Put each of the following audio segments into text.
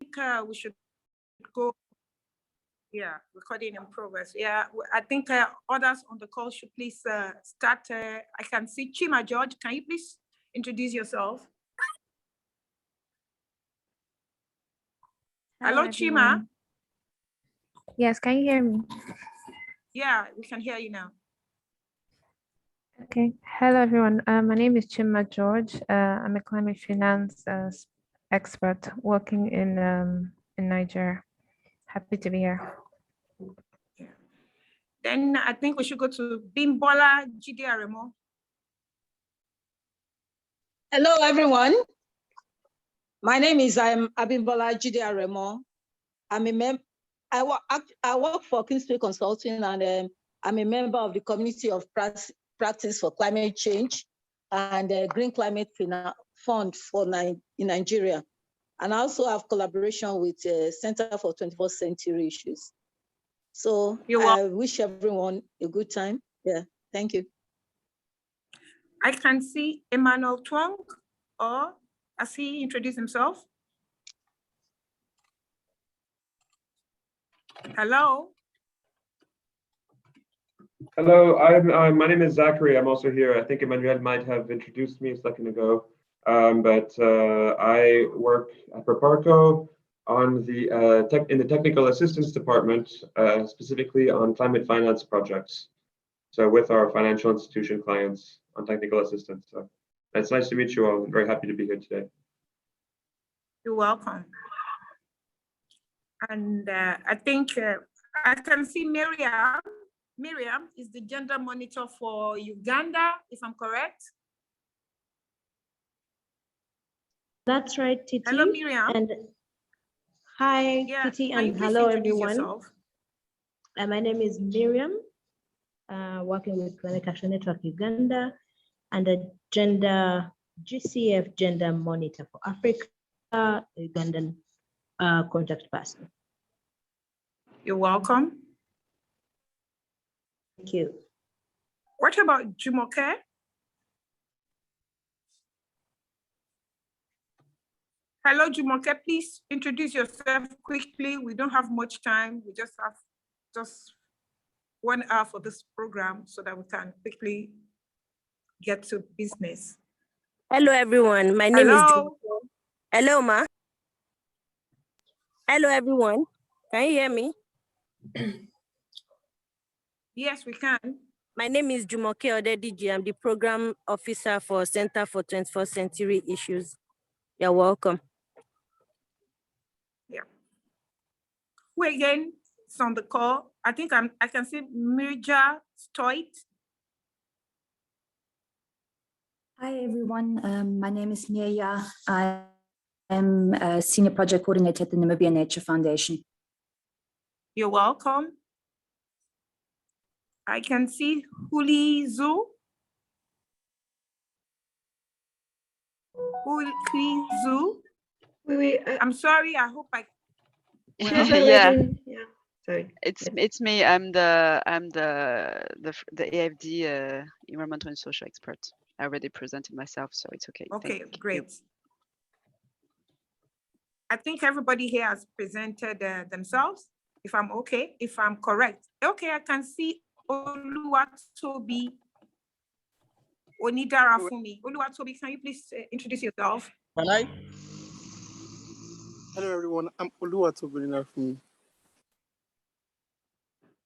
we should go. Yeah, recording in progress. Yeah, I think others on the call should please start. I can see Chima George. Can you please introduce yourself? Hello, Chima. Yes, can you hear me? Yeah, we can hear you now. Okay. Hello, everyone. My name is Chima George. I'm a climate finance expert working in Nigeria. Happy to be here. Yeah. Then I think we should go to Bimbola Gidiaremo. Hello, everyone. My name is Abimbola Gidiaremo. I work for Kingsway Consulting, and I'm a member of the Community of Practice for Climate Change and Green Climate Fund in Nigeria. And I also have collaboration with Center for 21st Century Issues. So I wish everyone a good time. Yeah, thank you. I can see Emmanuel Twong, or has he introduced himself? Hello. Hello, my name is Zachary. I'm also here. I think Emmanuel might have introduced me a second ago, but I work at Proparco on in the technical assistance department, specifically on climate finance projects. So with our financial institution clients on technical assistance. So it's nice to meet you all. I'm very happy to be here today. You're welcome. And I think I can see Miriam. Miriam is the gender monitor for Uganda, if I'm correct. That's right, Titi. Hello, Miriam. And hi, yeah, Titi, and hello, everyone. My name is Miriam, working with Climate Action Network Uganda and a GCF gender monitor for Africa, Ugandan contact person. You're welcome. Thank you. What about Jumoke? Hello, Jumoke, please introduce yourself quickly. We don't have much time. We just have 1 hour for this program so that we can quickly get to business. Hello, everyone. My name is Jumoke. Hello, Ma. Hello, everyone. Can you hear me? Yes, we can. My name is Jumoke Odediji. I'm the program officer for Center for 21st Century Issues. You're welcome. Yeah. Who again is on the call? I think I can see Mirja Stoit. Hi, everyone. My name is Mirja. I am a senior project coordinator at the Namibia Nature Foundation. You're welcome. I can see Huli Zu. Huli Zu. I'm sorry. I hope I. Yeah. Sorry. It's me. I'm the AFD environmental and social expert. I already presented myself, so it's okay. Okay, great. I think everybody here has presented themselves. If I'm okay, if I'm correct. Okay, I can see Oluwatobi Onidarafumi. Oluwatobi, can you please introduce yourself? Can I? Hello, everyone. I'm Oluwatobi Onidarafumi.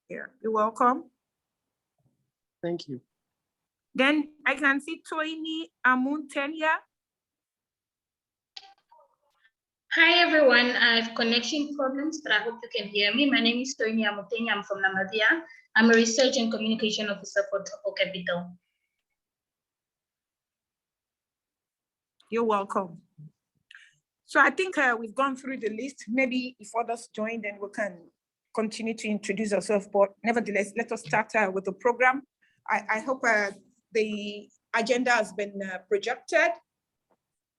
Yeah, you're welcome. Thank you. Then I can see Toini Amuntenya. Hi, everyone. I have connection problems, but I hope you can hear me. My name is Toini Amuntenya. I'm from Namibia. I'm a research and communication officer for Togo Capital. You're welcome. So I think we've gone through the list. Maybe if others join, then we can continue to introduce ourselves. But nevertheless, let us start with the program. I hope the agenda has been projected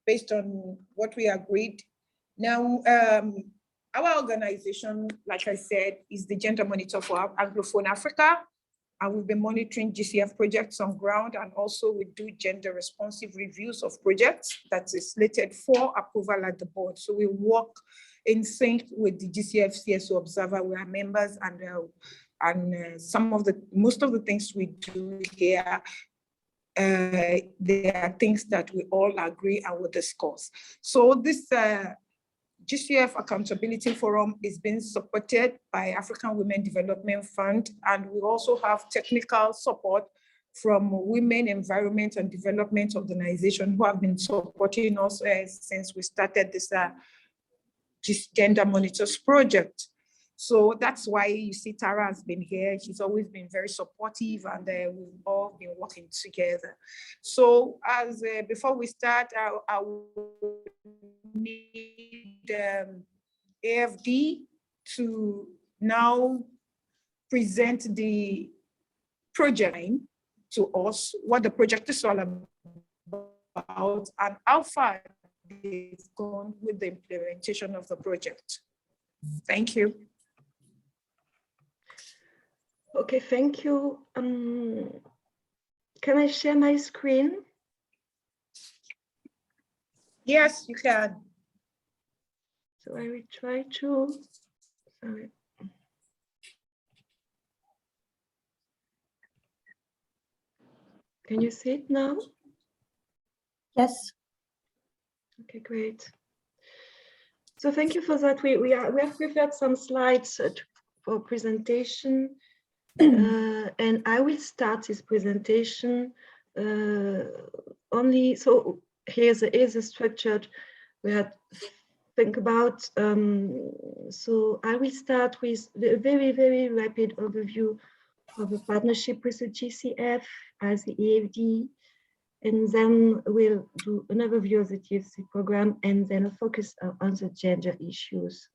based on what we agreed. Now, our organization, like I said, is the Gender Monitor for Anglophone Africa, and we've been monitoring GCF projects on ground, and also we do gender responsive reviews of projects that is slated for approval at the board. So we work in sync with the GCF CSO Observer. We are members, and most of the things we do here, there are things that we all agree and will discuss. So this GCF Accountability Forum is being supported by African Women Development Fund, and we also have technical support from Women Environment and Development Organization who have been supporting us since we started this Gender Monitors project. So that's why you see Tara has been here. She's always been very supportive, and we've all been working together. So as before we start, I will need AFD to now present the project to us, what the project is all about, and how far they've gone with the implementation of the project. Thank you. Okay, thank you. Can I share my screen? Yes, you can. So I will try to, sorry. Can you see it now? Yes. Okay, great. So thank you for that. We have prepared some slides for presentation, and I will start this presentation only. So here's a structured. We had think about. So I will start with a very, very rapid overview of a partnership with the GCF as the AFD, and then we'll do an overview of the TFSC program, and then a focus on the gender issues.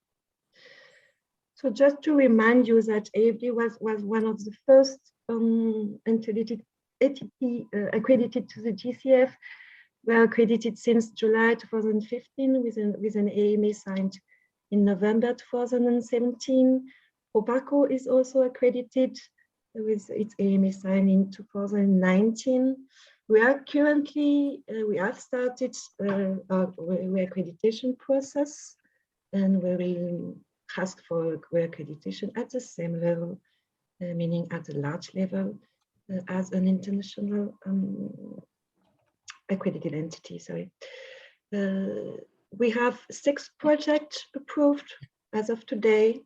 So just to remind you that AFD was one of the first integrated entity accredited to the GCF. We are accredited since July 2015 with an AMA signed in November 2017. Morocco is also accredited with its AMA signed in 2019. We are currently, we have started our accreditation process, and we will ask for accreditation at the same level, meaning at a large level as an international accredited entity, sorry. We have 6 projects approved as of today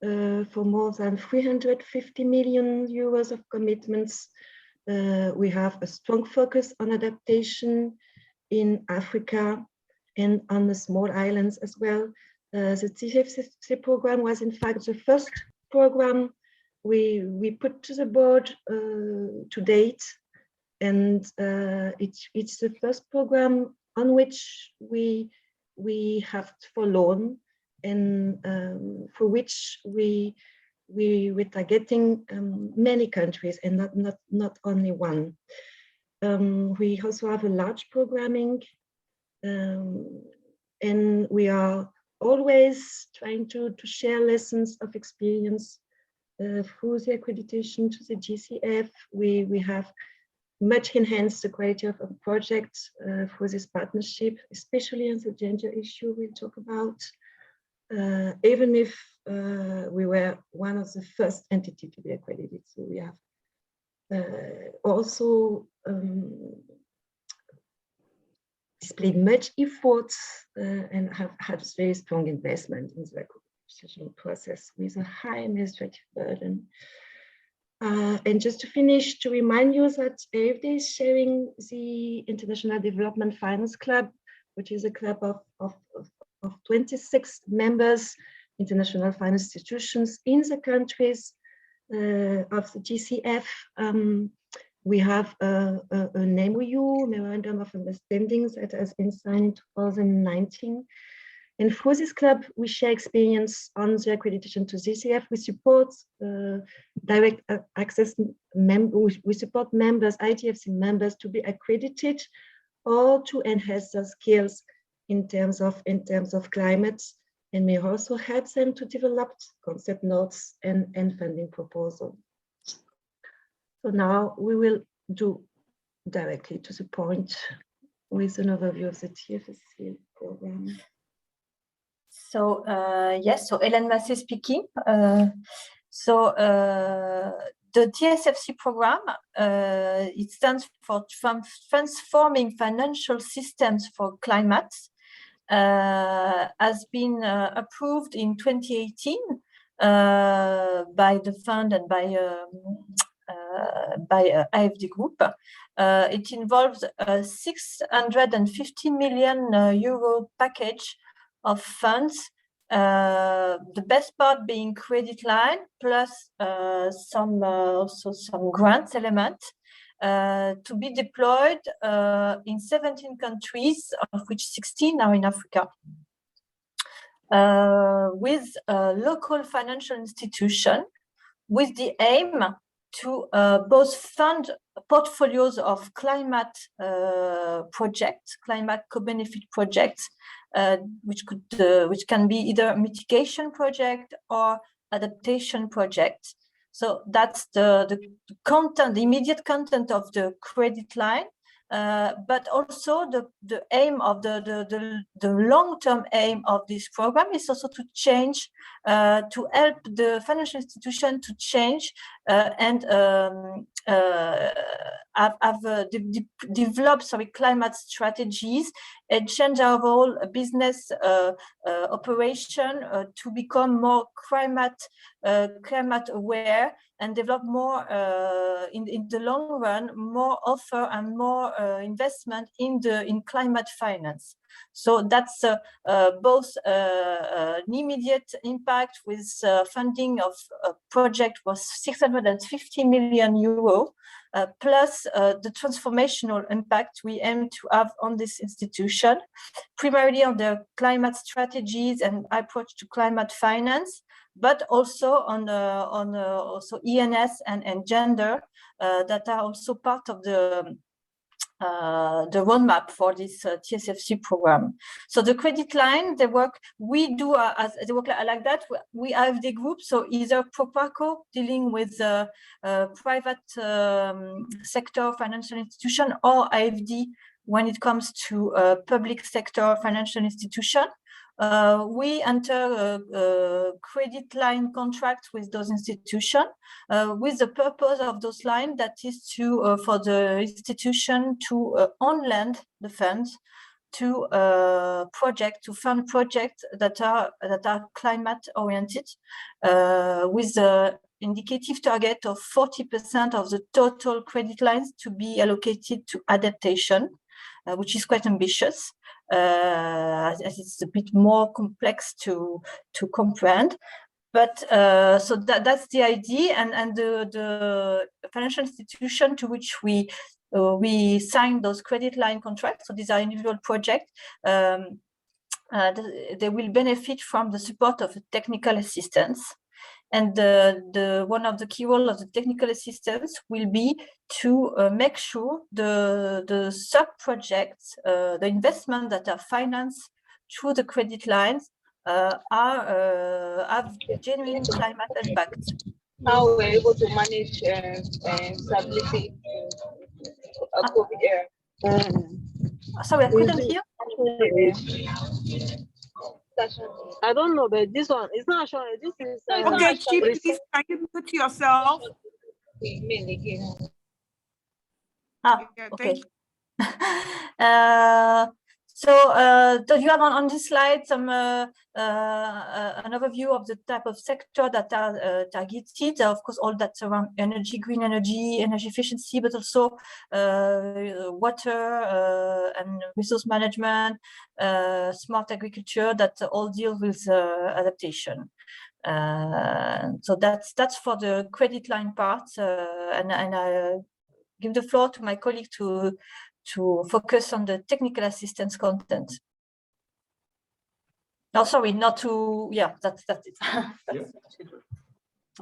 for more than 350 million euros of commitments. We have a strong focus on adaptation in Africa and on the small islands as well. The TFSC program was in fact the first program we put to the board to date, and it's the first program on which we have for loan, and for which we are getting many countries and not only one. We also have a large programming, and we are always trying to share lessons of experience through the accreditation to the GCF. We have much enhanced the quality of a project for this partnership, especially on the gender issue we'll talk about. Even if we were one of the first entity to be accredited. So we have also displayed much effort and have had very strong investment in the accreditation process with a high administrative burden. And just to finish, to remind you that AFD is sharing the International Development Finance Club, which is a club of 26 members, international finance institutions in the countries of the GCF. We have an MOU, Memorandum of Understanding, that has been signed in 2019. And for this club, we share experience on the accreditation to GCF. We support direct access members, we support members, ITFC members to be accredited or to enhance their skills in terms of climate, and may also help them to develop concept notes and funding proposal. So now we will do directly to the point with an overview of the TFSC program. So yes, so Hélène Massé speaking. The TSFC program, it stands for Transforming Financial Systems for Climate, has been approved in 2018 by the fund and by AWDF Group. It involves a 650 million euro package of funds, the best part being credit line plus also some grants element to be deployed in 17 countries, of which 16 are in Africa, with local financial institution, with the aim to both fund portfolios of climate projects, climate co-benefit projects, which can be either mitigation project or adaptation project. So that's the content, the immediate content of the credit line, but also the aim of the long-term aim of this program is also to change, to help the financial institution to change and develop climate strategies and change our whole business operation to become more climate aware and develop more in the long run, more offer and more investment in climate finance. So that's both an immediate impact with funding of a project was 650 million euro, plus the transformational impact we aim to have on this institution, primarily on the climate strategies and approach to climate finance, but also on also ENS and gender that are also part of the roadmap for this TSFC program. So the credit line, they work like that. We have the group, so either Proparco dealing with private sector financial institution, or AFD when it comes to public sector financial institution. We enter a credit line contract with those institutions with the purpose of those lines, that is to for the institution to on-lend the funds to fund projects that are climate oriented, with the indicative target of 40% of the total credit lines to be allocated to adaptation, which is quite ambitious. As it's a bit more complex to comprehend, but so that's the idea, and the financial institution to which we sign those credit line contracts. So these are individual projects. They will benefit from the support of technical assistance. And one of the key roles of the technical assistance will be to make sure the sub-projects, the investment that are financed through the credit lines have genuine climate impact. How we're able to manage stability of COVID era. Sorry, I couldn't hear. I don't know, but this one is not showing. This is okay. Chief, please, can you mute yourself? Okay. So you have on this slide some an overview of the type of sector that are targeted. Of course, all that's around energy, green energy, energy efficiency, but also water and resource management, smart agriculture, that all deal with adaptation. So that's for the credit line part, and I give the floor to my colleague to focus on the technical assistance content. No, sorry, not to, yeah, that's it. Yeah.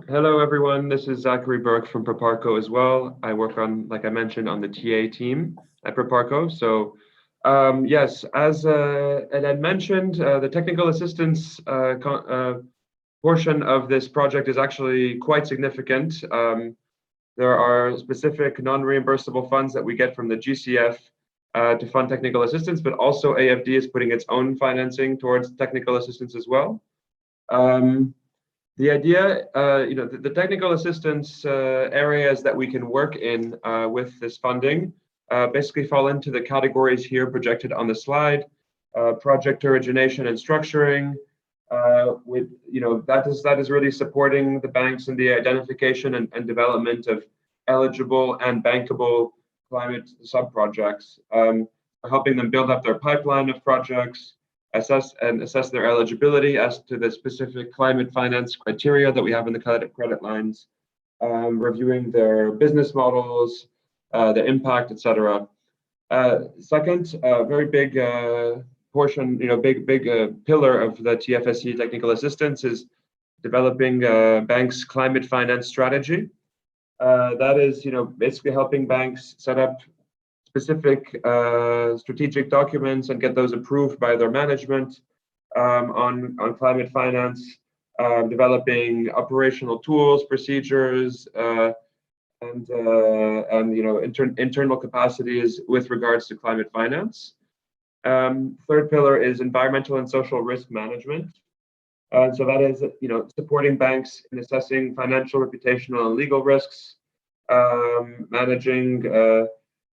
Hello, everyone. This is Zachary Burke from Proparco as well. I work on, like I mentioned, on the TA team at Proparco. So yes, as Hélène mentioned, the technical assistance portion of this project is actually quite significant. There are specific non-reimbursable funds that we get from the GCF to fund technical assistance, but also AFD is putting its own financing towards technical assistance as well. The idea, the technical assistance areas that we can work in with this funding basically fall into the categories here projected on the slide. Project origination and structuring, that is really supporting the banks in the identification and development of eligible and bankable climate sub-projects, helping them build up their pipeline of projects, assess their eligibility as to the specific climate finance criteria that we have in the credit lines, reviewing their business models, the impact, etc. Second, very big portion, big pillar of the TFSC technical assistance is developing banks' climate finance strategy. That is, basically helping banks set up specific strategic documents and get those approved by their management on climate finance, developing operational tools, procedures, and internal capacities with regards to climate finance. Third pillar is environmental and social risk management. So that is, supporting banks in assessing financial, reputational, and legal risks, managing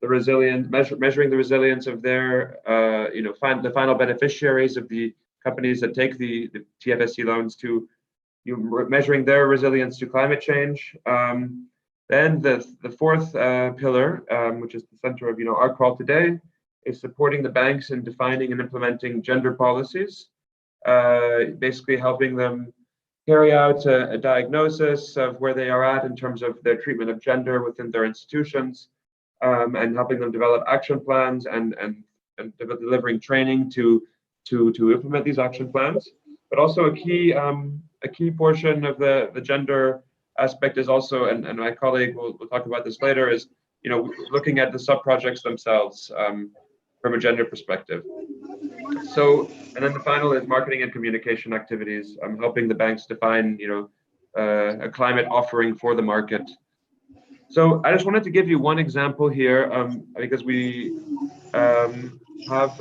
measuring the resilience of their, the final beneficiaries of the companies that take the TFSC loans to, measuring their resilience to climate change. Then the fourth pillar, which is the center of, our call today, is supporting the banks in defining and implementing gender policies, basically helping them carry out a diagnosis of where they are at in terms of their treatment of gender within their institutions, and helping them develop action plans and delivering training to implement these action plans. But also a key portion of the gender aspect is also, and my colleague will talk about this later, is looking at the sub-projects themselves from a gender perspective. So, and then the final is marketing and communication activities, helping the banks define, a climate offering for the market. So I just wanted to give you one example here, because we have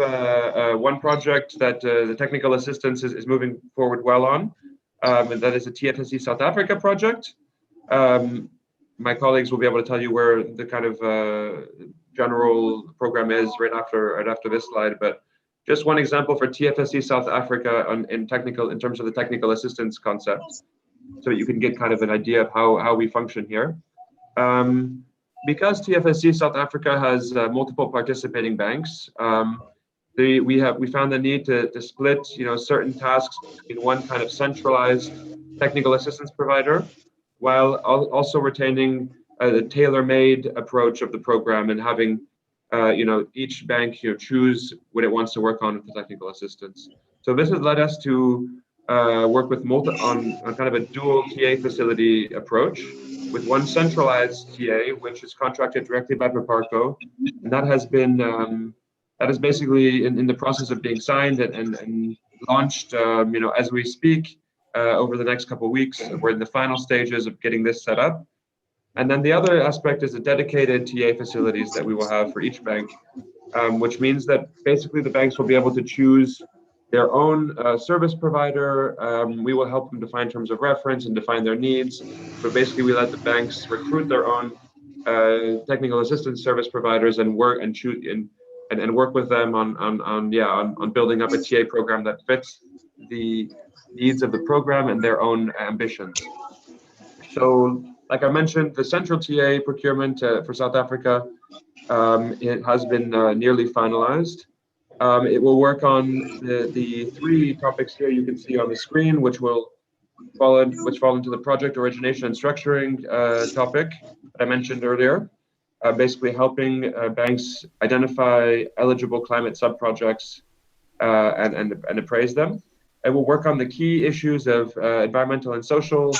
one project that the technical assistance is moving forward well on, and that is a TFSC South Africa project. My colleagues will be able to tell you where the kind of general program is right after this slide, but just one example for TFSC South Africa in terms of the technical assistance concept, so you can get kind of an idea of how we function here. Because TFSC South Africa has multiple participating banks, we found the need to split certain tasks in one kind of centralized technical assistance provider, while also retaining the tailor-made approach of the program and having each bank choose what it wants to work on with the technical assistance. So this has led us to work with on kind of a dual TA facility approach, with one centralized TA, which is contracted directly by Proparco, and that has been that is basically in the process of being signed and launched, as we speak, over the next couple of weeks. We're in the final stages of getting this set up. And then the other aspect is the dedicated TA facilities that we will have for each bank, which means that basically the banks will be able to choose their own service provider. We will help them define terms of reference and define their needs. But basically, we let the banks recruit their own technical assistance service providers and work with them on building up a TA program that fits the needs of the program and their own ambitions. So, like I mentioned, the central TA procurement for South Africa, it has been nearly finalized. It will work on the three topics here you can see on the screen, which fall into the project origination and structuring topic that I mentioned earlier. Basically helping banks identify eligible climate sub-projects and appraise them. It will work on the key issues of environmental and social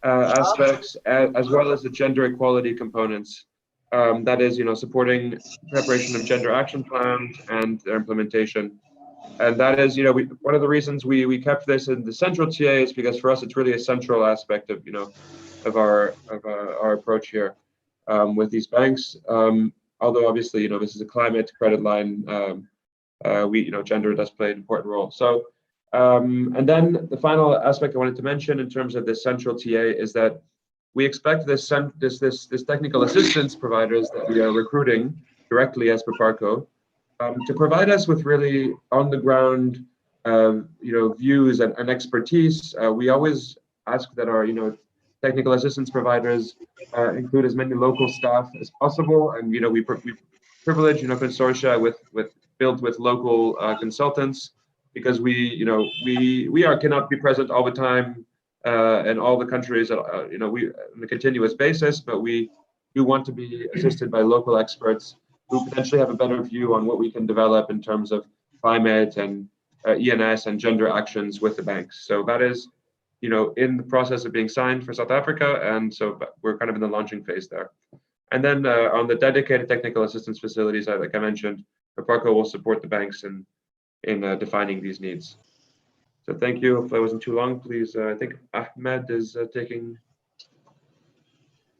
aspects, as well as the gender equality components. That is, supporting preparation of gender action plans and their implementation. And that is, one of the reasons we kept this in the central TA is because for us it's really a central aspect of our approach here with these banks. although obviously, this is a climate credit line, gender does play an important role. So, and then the final aspect I wanted to mention in terms of this central TA is that we expect this technical assistance providers that we are recruiting directly as Proparco to provide us with really on the ground, views and expertise. We always ask that our, technical assistance providers include as many local staff as possible, and we privilege consortia built with local consultants, because we cannot be present all the time in all the countries, we on a continuous basis, but we do want to be assisted by local experts who potentially have a better view on what we can develop in terms of climate and ENS and gender actions with the banks. So that is, in the process of being signed for South Africa, and so we're kind of in the launching phase there. And then on the dedicated technical assistance facilities, like I mentioned, Proparco will support the banks in defining these needs. So thank you. If that wasn't too long, please, I think Ahmed is taking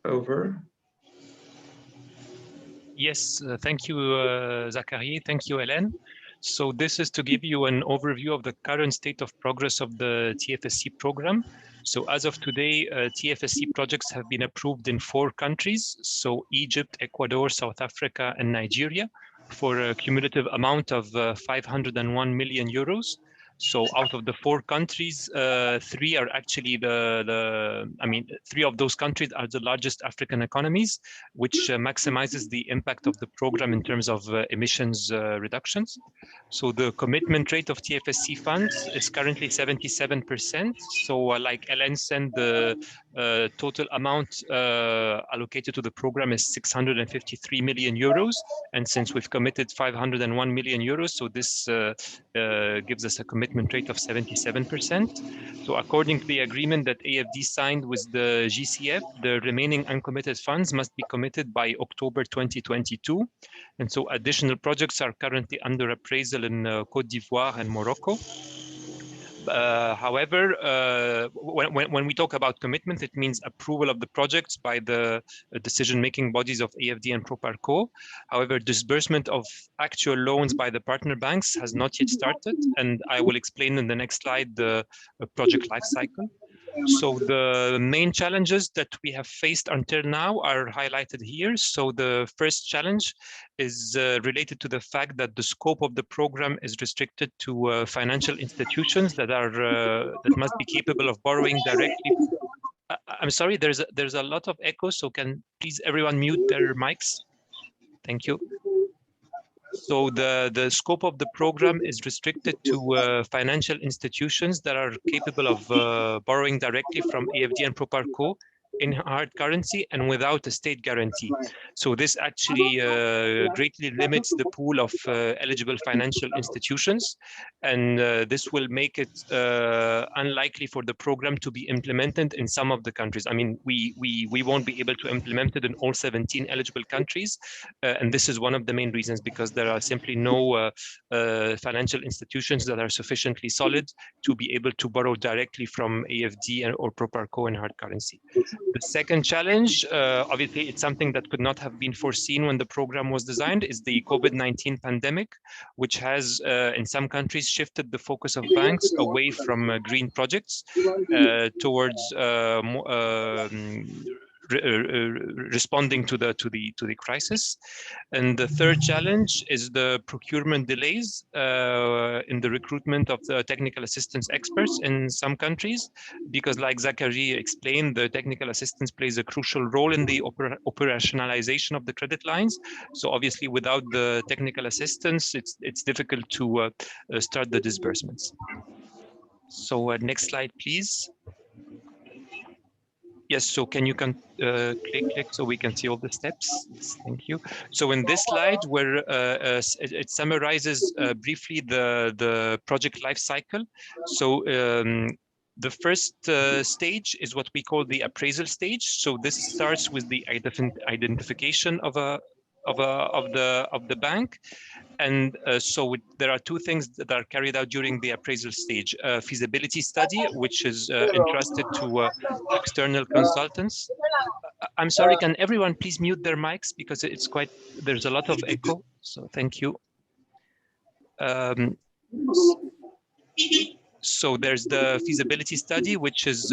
over. Yes, thank you, Zachary. Thank you, Hélène. So this is to give you an overview of the current state of progress of the TFSC program. So as of today, TFSC projects have been approved in 4 countries. So Egypt, Ecuador, South Africa, and Nigeria, for a cumulative amount of 501 million euros. So out of the 4 countries, 3 are actually 3 of those countries are the largest African economies, which maximizes the impact of the program in terms of emissions reductions. So the commitment rate of TFSC funds is currently 77%. So like Hélène said, the total amount allocated to the program is 653 million euros. And since we've committed 501 million euros, so this gives us a commitment rate of 77%. So according to the agreement that AFD signed with the GCF, the remaining uncommitted funds must be committed by October 2022. And so additional projects are currently under appraisal in Côte d'Ivoire and Morocco. However, when we talk about commitment, it means approval of the projects by the decision-making bodies of AFD and Proparco. However, disbursement of actual loans by the partner banks has not yet started, and I will explain in the next slide the project life cycle. So the main challenges that we have faced until now are highlighted here. So the first challenge is related to the fact that the scope of the program is restricted to financial institutions that must be capable of borrowing directly. I'm sorry, there's a lot of echo, so can please everyone mute their mics? Thank you. So the scope of the program is restricted to financial institutions that are capable of borrowing directly from AFD and Proparco in hard currency and without a state guarantee. So this actually greatly limits the pool of eligible financial institutions, and this will make it unlikely for the program to be implemented in some of the countries. I mean, we won't be able to implement it in all 17 eligible countries, and this is one of the main reasons, because there are simply no financial institutions that are sufficiently solid to be able to borrow directly from AFD or Proparco in hard currency. The second challenge, obviously, it's something that could not have been foreseen when the program was designed, is the COVID-19 pandemic, which has, in some countries, shifted the focus of banks away from green projects towards responding to the crisis. And the third challenge is the procurement delays in the recruitment of the technical assistance experts in some countries, because like Zachary explained, the technical assistance plays a crucial role in the operationalization of the credit lines. So obviously without the technical assistance, it's difficult to start the disbursements. So next slide, please. Yes, so can you click so we can see all the steps? Yes, thank you. So in this slide, where it summarizes briefly the project life cycle. So the first stage is what we call the appraisal stage. So this starts with the identification of the bank. And so there are two things that are carried out during the appraisal stage. A feasibility study, which is entrusted to external consultants. I'm sorry, can everyone please mute their mics because it's quite, there's a lot of echo, so thank you. So there's the feasibility study, which is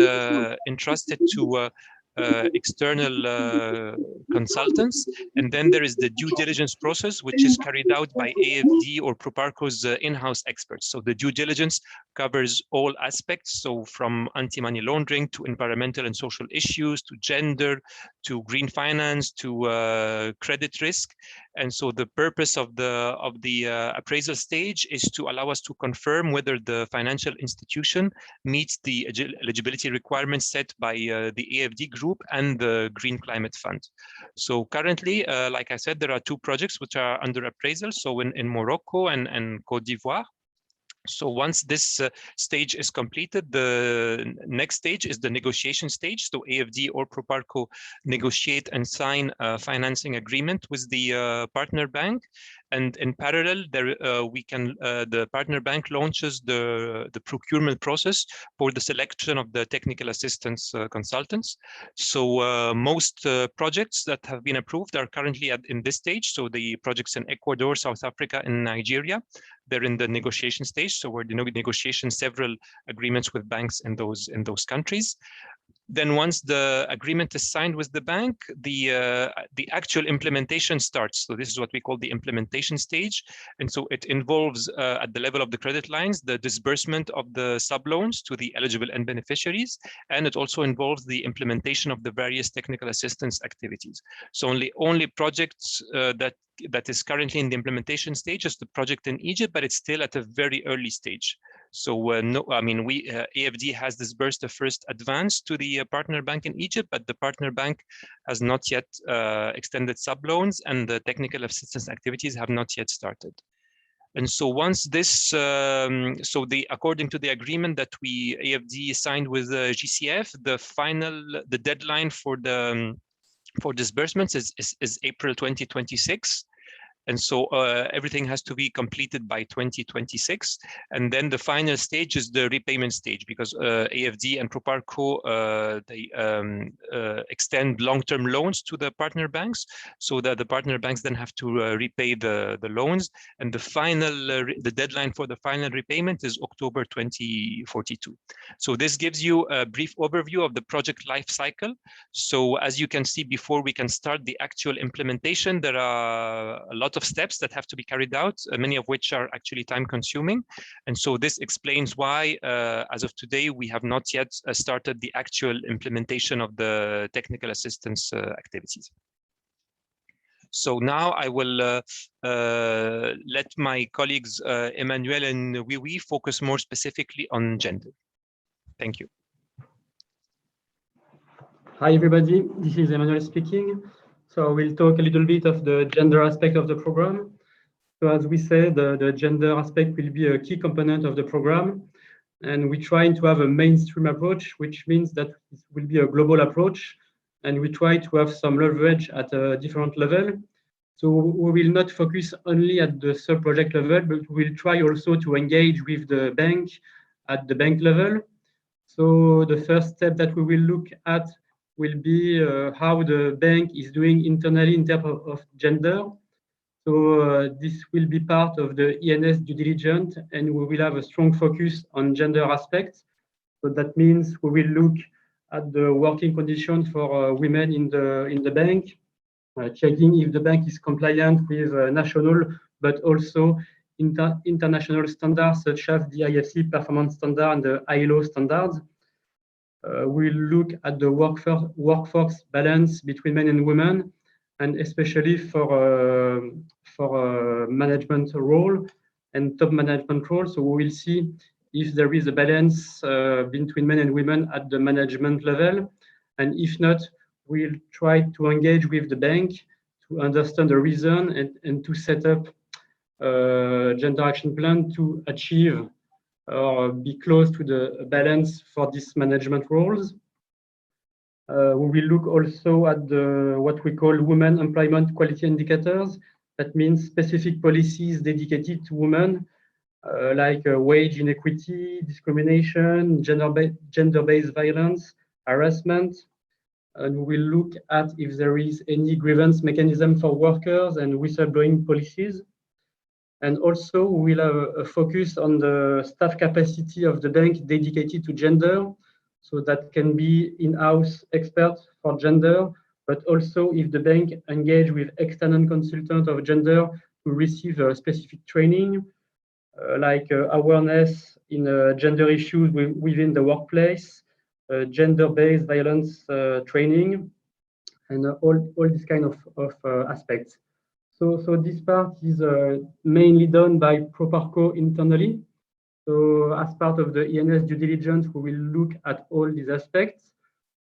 entrusted to external consultants. And then there is the due diligence process, which is carried out by AFD or Proparco's in-house experts. So the due diligence covers all aspects. So from anti-money laundering to environmental and social issues, to gender, to green finance, to credit risk. And so the purpose of the appraisal stage is to allow us to confirm whether the financial institution meets the eligibility requirements set by the AFD group and the Green Climate Fund. So currently, like I said, there are two projects which are under appraisal. So in Morocco and Côte d'Ivoire. So once this stage is completed, the next stage is the negotiation stage. So AFD or Proparco negotiate and sign a financing agreement with the partner bank. And in parallel, there the partner bank launches the procurement process for the selection of the technical assistance consultants. So most projects that have been approved are currently in this stage. So the projects in Ecuador, South Africa, and Nigeria, they're in the negotiation stage. So we're negotiating several agreements with banks in those countries. Then once the agreement is signed with the bank, the actual implementation starts. So this is what we call the implementation stage. And so it involves at the level of the credit lines, the disbursement of the subloans to the eligible end beneficiaries. And it also involves the implementation of the various technical assistance activities. So only projects that is currently in the implementation stage is the project in Egypt, but it's still at a very early stage. So no, I mean, AFD has disbursed the first advance to the partner bank in Egypt, but the partner bank has not yet extended subloans, and the technical assistance activities have not yet started. And so once this, according to the agreement that AFD signed with GCF, the deadline for disbursements is April 2026. And so everything has to be completed by 2026. And then the final stage is the repayment stage, because AFD and Proparco, they extend long-term loans to the partner banks, so that the partner banks then have to repay the loans. And the deadline for the final repayment is October 2042. So this gives you a brief overview of the project life cycle. So as you can see, before we can start the actual implementation, there are a lot of steps that have to be carried out, many of which are actually time consuming. And so this explains why, as of today, we have not yet started the actual implementation of the technical assistance activities. So now I will let my colleagues Emmanuel and Wiwi focus more specifically on gender. Thank you. Hi, everybody. This is Emmanuel speaking. So we'll talk a little bit of the gender aspect of the program. So as we said, the gender aspect will be a key component of the program. And we're trying to have a mainstream approach, which means that it will be a global approach. And we try to have some leverage at a different level. So we will not focus only at the sub-project level, but we'll try also to engage with the bank at the bank level. So the first step that we will look at will be how the bank is doing internally in terms of gender. So this will be part of the ENS due diligence, and we will have a strong focus on gender aspects. So that means we will look at the working conditions for women in the bank, checking if the bank is compliant with national, but also international standards such as the IFC performance standard and the ILO standards. We'll look at the workforce balance between men and women, and especially for management role and top management role. So we will see if there is a balance between men and women at the management level. And if not, we'll try to engage with the bank to understand the reason and to set up a gender action plan to achieve or be close to the balance for these management roles. We will look also at what we call women employment quality indicators. That means specific policies dedicated to women, like wage inequity, discrimination, gender-based violence, harassment. And we will look at if there is any grievance mechanism for workers and whistleblowing policies. And also we'll have a focus on the staff capacity of the bank dedicated to gender. So that can be in-house experts for gender, but also if the bank engage with external consultant of gender to receive a specific training, like awareness in gender issues within the workplace, gender-based violence training, and all these kind of aspects. So this part is mainly done by Proparco internally. So as part of the ENS due diligence, we will look at all these aspects,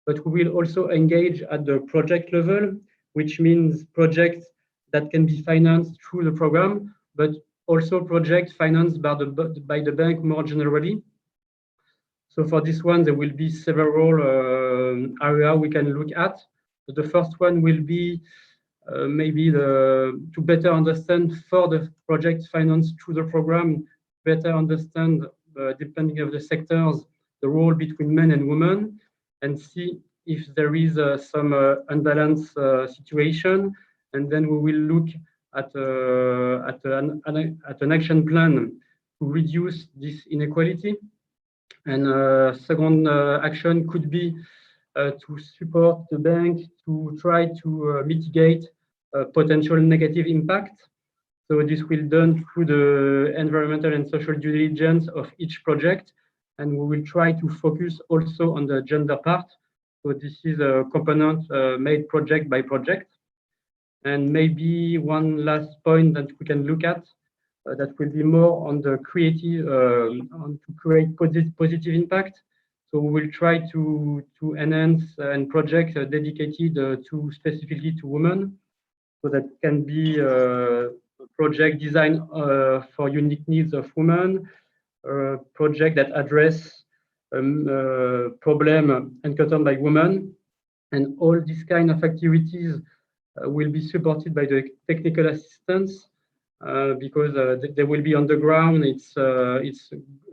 but we will also engage at the project level, which means projects that can be financed through the program, but also projects financed by the bank more generally. So for this one, there will be several areas we can look at. So the first one will be maybe to better understand for the projects financed through the program, better understand, depending on the sectors, the role between men and women, and see if there is some unbalanced situation. And then we will look at an action plan to reduce this inequality. And second action could be to support the bank to try to mitigate potential negative impact. So this will be done through the environmental and social due diligence of each project. And we will try to focus also on the gender part. So this is a component made project by project. And maybe one last point that we can look at that will be more on the creative, on to create positive impact. So we will try to enhance and project dedicated to specifically to women. So that can be a project design for unique needs of women, project that address problem encountered by women. And all these kind of activities will be supported by the technical assistance because they will be on the ground. It's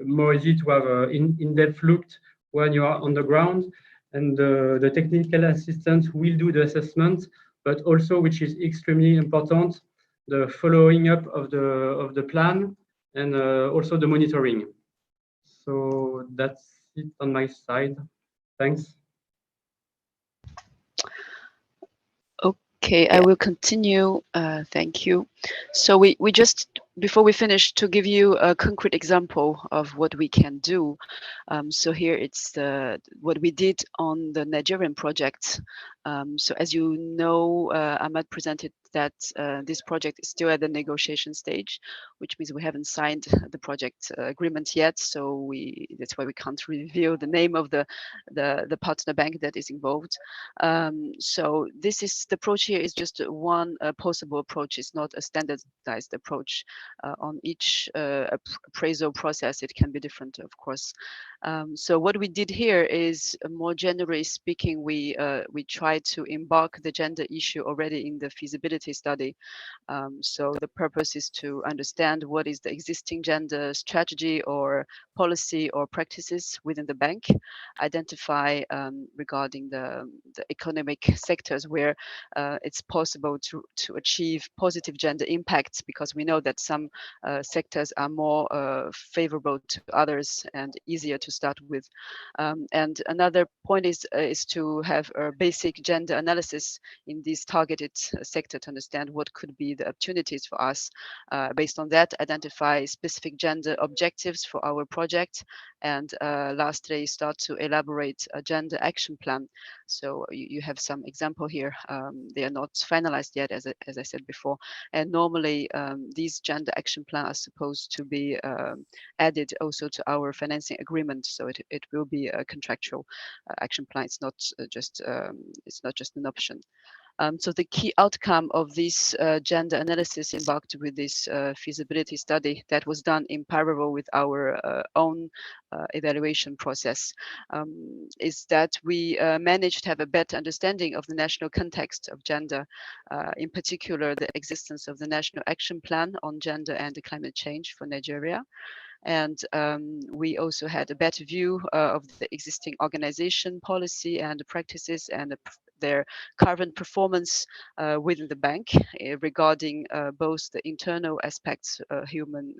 more easy to have in-depth look when you are on the ground, and the technical assistants will do the assessment, but also, which is extremely important, the following up of the plan and also the monitoring. So that's it on my side. Thanks. Okay, I will continue. Thank you. So we just, before we finish, to give you a concrete example of what we can do. So here it's what we did on the Nigerian project. So as you know, Ahmad presented that this project is still at the negotiation stage, which means we haven't signed the project agreement yet. So that's why we can't reveal the name of the partner bank that is involved. So this is the approach here is just one possible approach. It's not a standardized approach. On each appraisal process, it can be different, of course. So what we did here is, more generally speaking, we tried to embark the gender issue already in the feasibility study. So the purpose is to understand what is the existing gender strategy or policy or practices within the bank, identify regarding the economic sectors where it's possible to achieve positive gender impacts, because we know that some sectors are more favorable to others and easier to start with. And another point is to have a basic gender analysis in this targeted sector to understand what could be the opportunities for us. Based on that, identify specific gender objectives for our project, and lastly, start to elaborate a gender action plan. So you have some example here. They are not finalized yet, as I said before. And normally, these gender action plans are supposed to be added also to our financing agreement. So it will be a contractual action plan. It's not just an option. So the key outcome of this gender analysis embarked with this feasibility study that was done in parallel with our own evaluation process is that we managed to have a better understanding of the national context of gender, in particular the existence of the National Action Plan on Gender and Climate Change for Nigeria. And we also had a better view of the existing organization, policy, and practices, and their current performance within the bank regarding both the internal aspects, human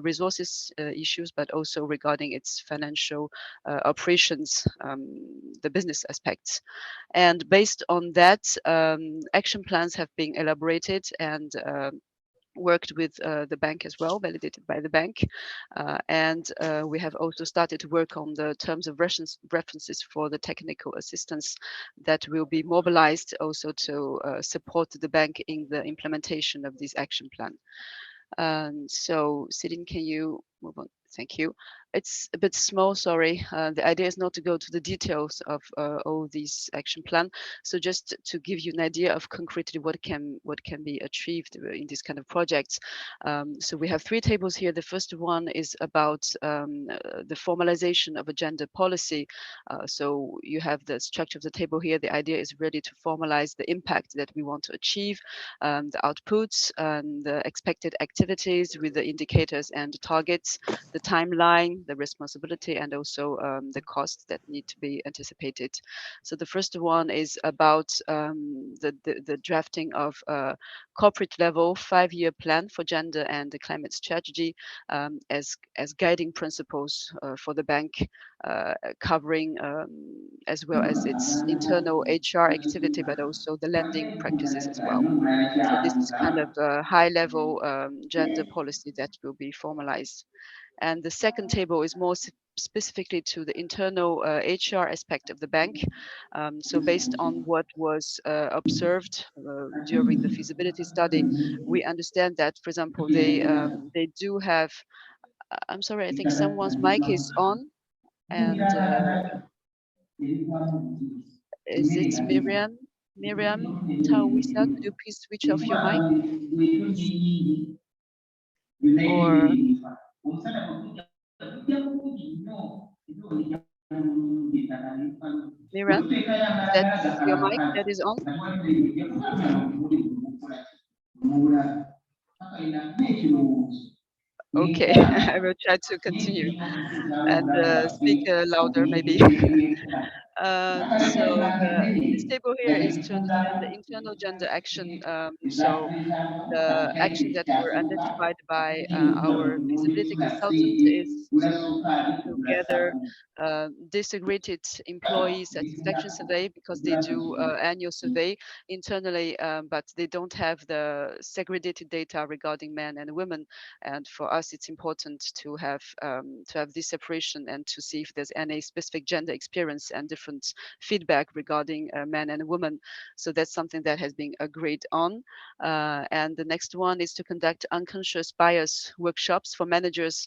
resources issues, but also regarding its financial operations, the business aspects. And based on that, action plans have been elaborated and worked with the bank as well, validated by the bank. And we have also started to work on the terms of references for the technical assistance that will be mobilized also to support the bank in the implementation of this action plan. So Sidin, can you move on? Thank you. It's a bit small, sorry. The idea is not to go to the details of all these action plan. So just to give you an idea of concretely what can be achieved in this kind of projects. So we have 3 tables here. The first one is about the formalization of a gender policy. So you have the structure of the table here. The idea is really to formalize the impact that we want to achieve, the outputs and the expected activities with the indicators and the targets, the timeline, the responsibility, and also the costs that need to be anticipated. So the first one is about the drafting of a corporate level 5-year plan for gender and the climate strategy as guiding principles for the bank, covering as well as its internal HR activity, but also the lending practices as well. So this is kind of a high-level gender policy that will be formalized. And the second table is more specifically to the internal HR aspect of the bank. So based on what was observed during the feasibility study, we understand that, for example, they do have, I'm sorry, I think someone's mic is on, and is it Miriam? Miriam Tawisa, could you please switch off your mic? Or Miriam, that's your mic that is on? Okay, I will try to continue and speak louder maybe. So this table here is to understand the internal gender action. So the action that were identified by our feasibility consultant is to gather disaggregated employee satisfaction survey, because they do annual survey internally, but they don't have the segregated data regarding men and women. And for us, it's important to have this separation and to see if there's any specific gender experience and different feedback regarding men and women. So that's something that has been agreed on. And the next one is to conduct unconscious bias workshops for managers,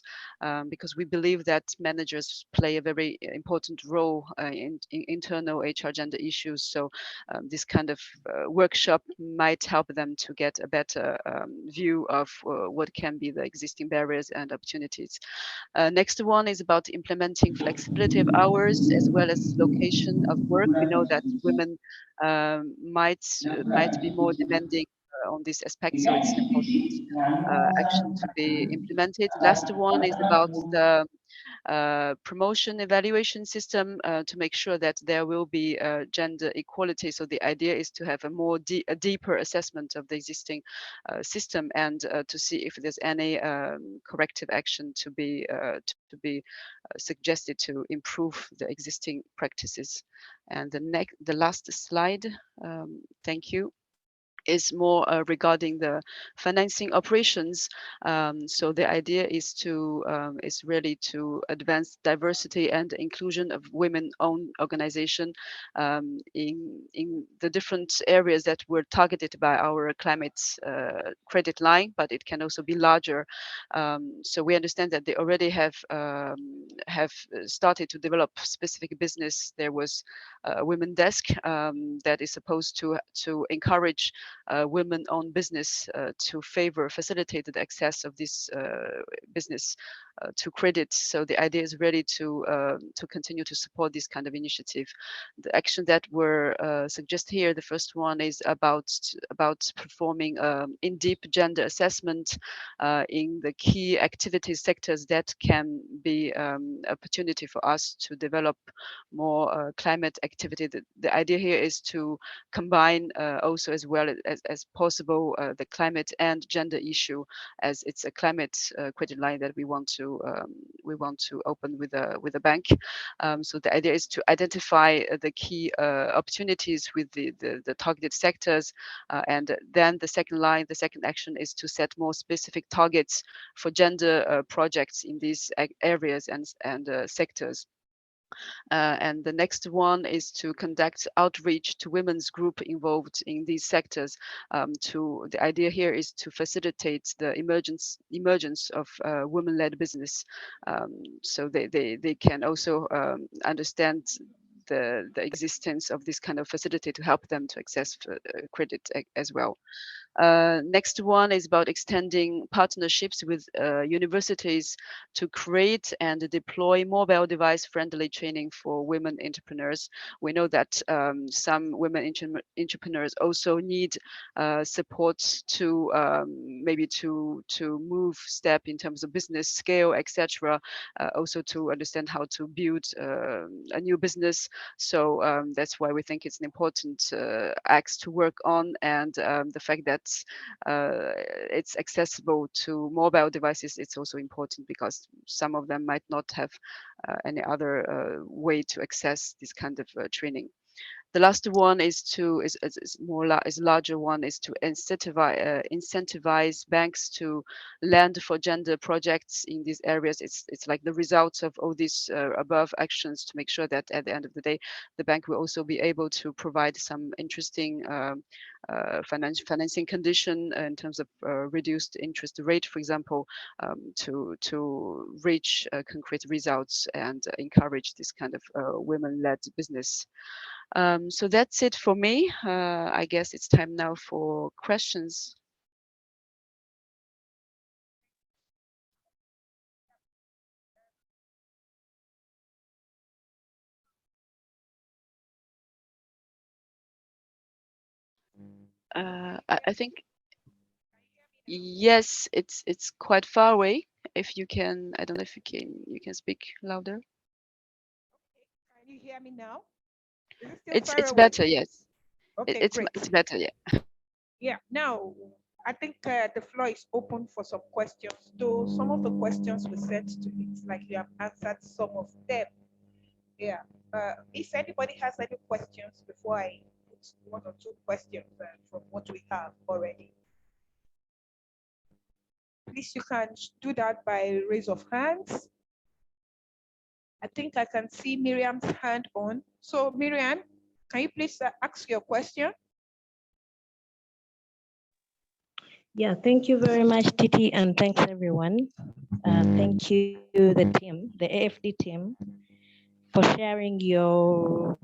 because we believe that managers play a very important role in internal HR gender issues. So this kind of workshop might help them to get a better view of what can be the existing barriers and opportunities. Next one is about implementing flexibility of hours as well as location of work. We know that women might be more demanding on this aspect, so it's important action to be implemented. Last one is about the promotion evaluation system to make sure that there will be gender equality. So the idea is to have a deeper assessment of the existing system and to see if there's any corrective action to be suggested to improve the existing practices. And the last slide, thank you, is more regarding the financing operations. So the idea is really to advance diversity and inclusion of women-owned organization in the different areas that were targeted by our climate credit line, but it can also be larger. So we understand that they already have started to develop specific business. There was a women desk that is supposed to encourage women-owned business to facilitate the access of this business to credit. So the idea is really to continue to support this kind of initiative. The action that were suggested here, the first one is about performing in-depth gender assessment in the key activities sectors that can be opportunity for us to develop more climate activity. The idea here is to combine also as well as possible the climate and gender issue, as it's a climate credit line that we want to open with a bank. So the idea is to identify the key opportunities with the targeted sectors, and then the second action is to set more specific targets for gender projects in these areas and sectors. And the next one is to conduct outreach to women's group involved in these sectors. The idea here is to facilitate the emergence of women-led business, so they can also understand the existence of this kind of facility to help them to access credit as well. Next one is about extending partnerships with universities to create and deploy mobile device friendly training for women entrepreneurs. We know that some women entrepreneurs also need support to maybe to move step in terms of business scale, etc. Also to understand how to build a new business. So that's why we think it's an important axe to work on, and the fact that it's accessible to mobile devices, it's also important because some of them might not have any other way to access this kind of training. The last one is larger one is to incentivize banks to lend for gender projects in these areas. It's like the results of all these above actions to make sure that at the end of the day, the bank will also be able to provide some interesting financing condition in terms of reduced interest rate, for example, to reach concrete results and encourage this kind of women-led business. So that's it for me. I guess it's time now for questions. I think yes, it's quite far away. If you can, I don't know if you can speak louder. Can you hear me now? It's better, yes. Okay, it's better, yeah. Yeah, now I think the floor is open for some questions. Though some of the questions we sent to me, it's like you have answered some of them. Yeah. If anybody has any questions before I put one or two questions from what we have already, please you can do that by raise of hands. I think I can see Miriam's hand on. So Miriam, can you please ask your question? Yeah, thank you very much, Titi, and thanks everyone. Thank you, the team, the AFD team, for sharing your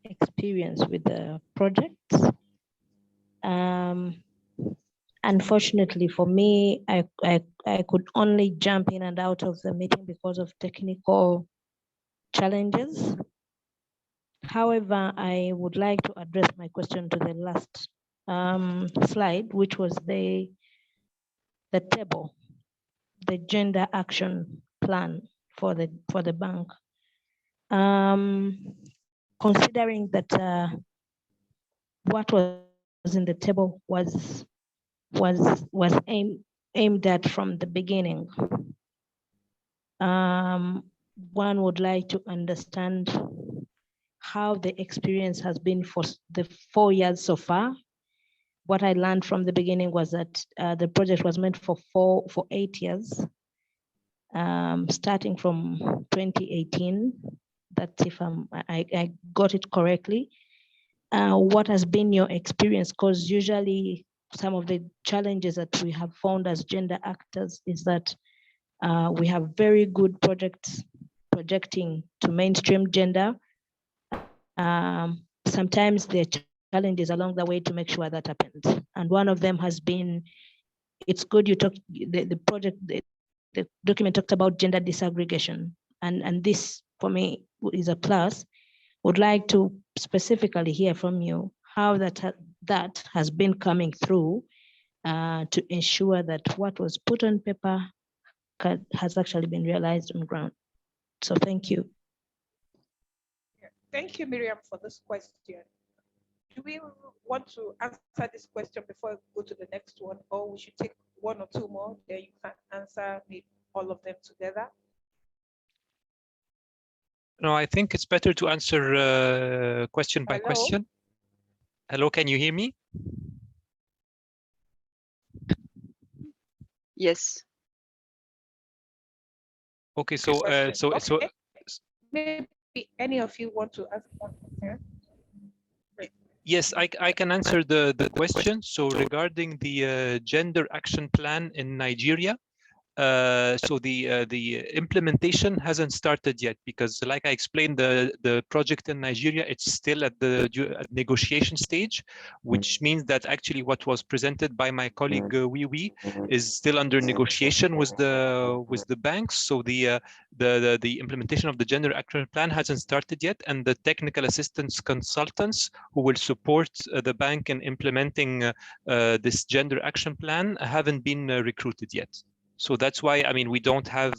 experience with the projects. Unfortunately for me, I could only jump in and out of the meeting because of technical challenges. However, I would like to address my question to the last slide, which was the table, the gender action plan for the bank. Considering that what was in the table was aimed at from the beginning, one would like to understand how the experience has been for the 4 years so far. What I learned from the beginning was that the project was meant for 8 years, starting from 2018. That's if I got it correctly. What has been your experience? Because usually some of the challenges that we have found as gender actors is that we have very good projects projecting to mainstream gender. Sometimes there are challenges along the way to make sure that happens. And one of them has been, it's good you talked, the project, the document talked about gender disaggregation. And this for me is a plus. Would like to specifically hear from you how that has been coming through to ensure that what was put on paper has actually been realized on ground. So thank you. Thank you, Miriam, for this question. Do we want to answer this question before we go to the next one, or we should take one or two more, then you can answer maybe all of them together? No, I think it's better to answer question by question. Hello, can you hear me? Yes. Okay, so maybe any of you want to ask one question? Yes, I can answer the question. So regarding the gender action plan in Nigeria, so the implementation hasn't started yet because, like I explained, the project in Nigeria, it's still at the negotiation stage, which means that actually what was presented by my colleague Wiwi is still under negotiation with the banks. So the implementation of the gender action plan hasn't started yet, and the technical assistance consultants who will support the bank in implementing this gender action plan haven't been recruited yet. So that's why, I mean, we don't have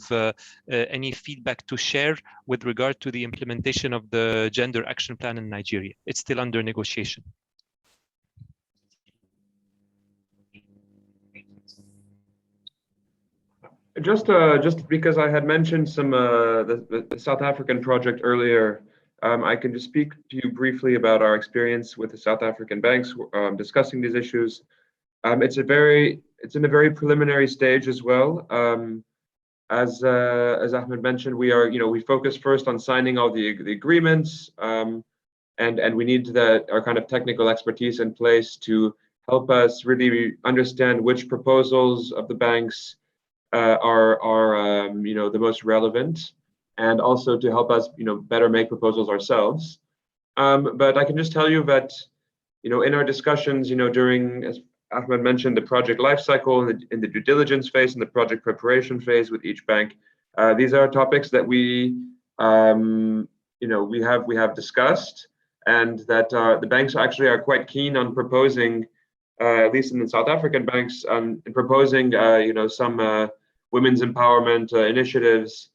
any feedback to share with regard to the implementation of the gender action plan in Nigeria. It's still under negotiation. Just because I had mentioned some the South African project earlier, I can just speak to you briefly about our experience with the South African banks discussing these issues. It's in a very preliminary stage as well. As Ahmed mentioned, we focus first on signing all the agreements, and we need our kind of technical expertise in place to help us really understand which proposals of the banks are the most relevant, and also to help us better make proposals ourselves. But I can just tell you that in our discussions during, as Ahmed mentioned, the project lifecycle in the due diligence phase and the project preparation phase with each bank, these are topics that we have discussed, and that the banks actually are quite keen on proposing, at least in the South African banks, in proposing some women's empowerment initiatives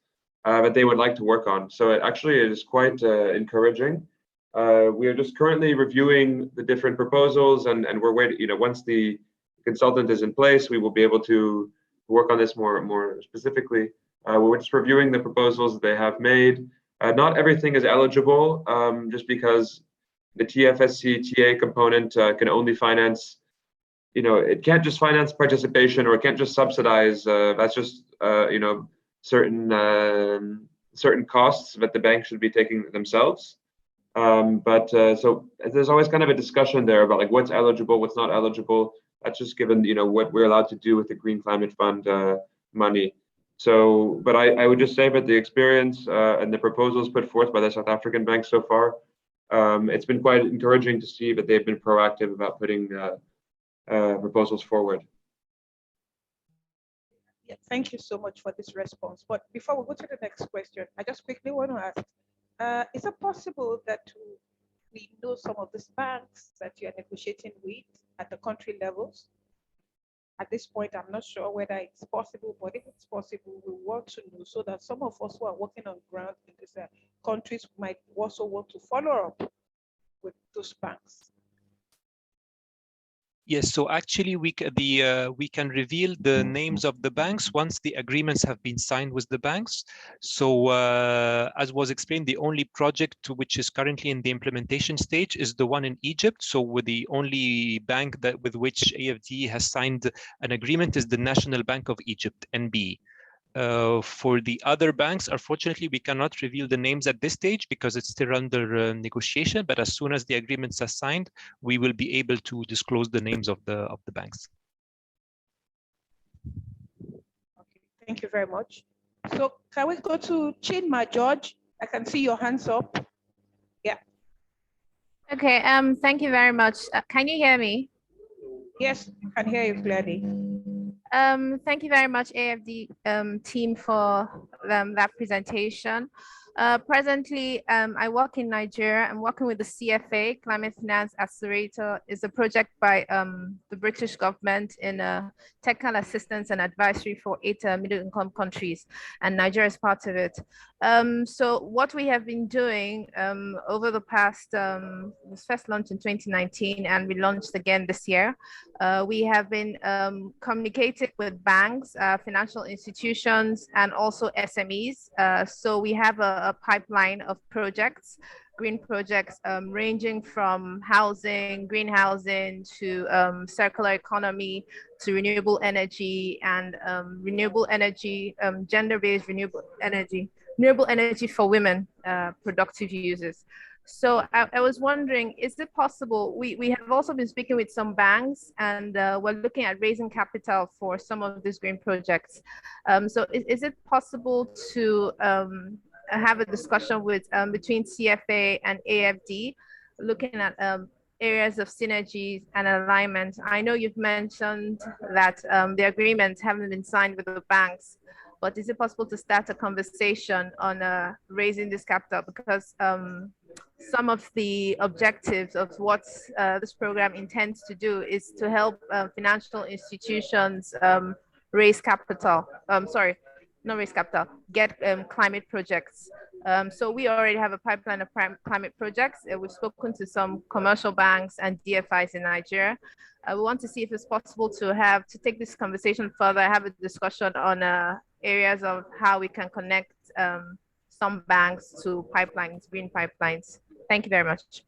that they would like to work on. So it actually is quite encouraging. We are just currently reviewing the different proposals, and we're waiting. Once the consultant is in place, we will be able to work on this more specifically. We're just reviewing the proposals that they have made. Not everything is eligible, just because the TFSC TA component can only finance. It can't just finance participation, or it can't just subsidize. That's just certain costs that the bank should be taking themselves. So there's always kind of a discussion there about like what's eligible, what's not eligible. That's just given what we're allowed to do with the Green Climate Fund money. So, but I would just say that the experience and the proposals put forth by the South African banks so far, it's been quite encouraging to see that they've been proactive about putting proposals forward. Yeah, thank you so much for this response. But before we go to the next question, I just quickly want to ask, is it possible that we know some of these banks that you are negotiating with at the country levels? At this point, I'm not sure whether it's possible, but if it's possible, we want to know so that some of us who are working on ground in these countries might also want to follow up with those banks. Yes, so actually we can reveal the names of the banks once the agreements have been signed with the banks. So as was explained, the only project which is currently in the implementation stage is the one in Egypt. So with the only bank with which AFD has signed an agreement is the National Bank of Egypt, NB. For the other banks, unfortunately, we cannot reveal the names at this stage because it's still under negotiation. But as soon as the agreements are signed, we will be able to disclose the names of the banks. Okay, thank you very much. So can we go to Chinma George? I can see your hands up. Yeah. Okay, thank you very much. Can you hear me? Yes, I can hear you clearly. Thank you very much, AFD team, for that presentation. Presently, I work in Nigeria. I'm working with the CFA, Climate Finance Accelerator. It's a project by the British government in technical assistance and advisory for 8 middle-income countries, and Nigeria is part of it. So what we have been doing over the past, it was first launched in 2019, and we launched again this year. We have been communicating with banks, financial institutions, and also SMEs. So we have a pipeline of projects, green projects, ranging from housing, green housing, to circular economy, to renewable energy, and renewable energy, gender-based renewable energy for women, productive users. So I was wondering, is it possible, we have also been speaking with some banks, and we're looking at raising capital for some of these green projects. So is it possible to have a discussion with between CFA and AFD, looking at areas of synergies and alignment? I know you've mentioned that the agreements haven't been signed with the banks, but is it possible to start a conversation on raising this capital? Because some of the objectives of what this program intends to do is to help financial institutions raise capital. Sorry, not raise capital, get climate projects. So we already have a pipeline of climate projects. We've spoken to some commercial banks and DFIs in Nigeria. We want to see if it's possible to take this conversation further, have a discussion on areas of how we can connect some banks to pipelines, green pipelines. Thank you very much.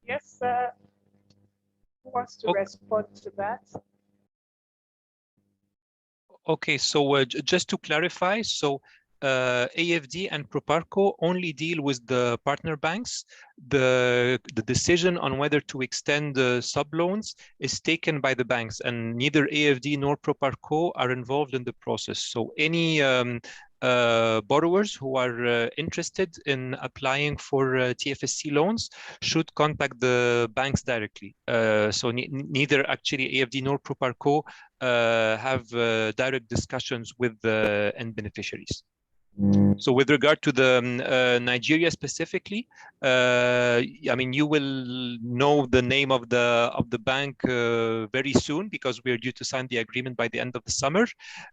Yes, who wants to respond to that? Okay, so just to clarify, so AFD and Proparco only deal with the partner banks. The decision on whether to extend the sub-loans is taken by the banks, and neither AFD nor Proparco are involved in the process. So any borrowers who are interested in applying for TFSC loans should contact the banks directly. So neither actually AFD nor Proparco have direct discussions with the end beneficiaries. So with regard to the Nigeria specifically, I mean, you will know the name of the bank very soon, because we are due to sign the agreement by the end of the summer.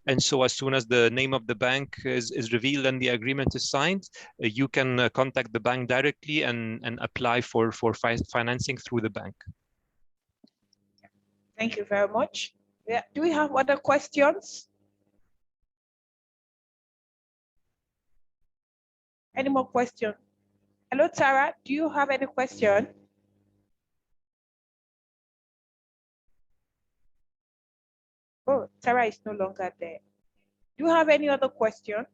And so as soon as the name of the bank is revealed and the agreement is signed, you can contact the bank directly and apply for financing through the bank. Thank you very much. Yeah. Do we have other questions? Any more questions? Hello, Tara, do you have any question? Oh, Tara is no longer there. Do you have any other question?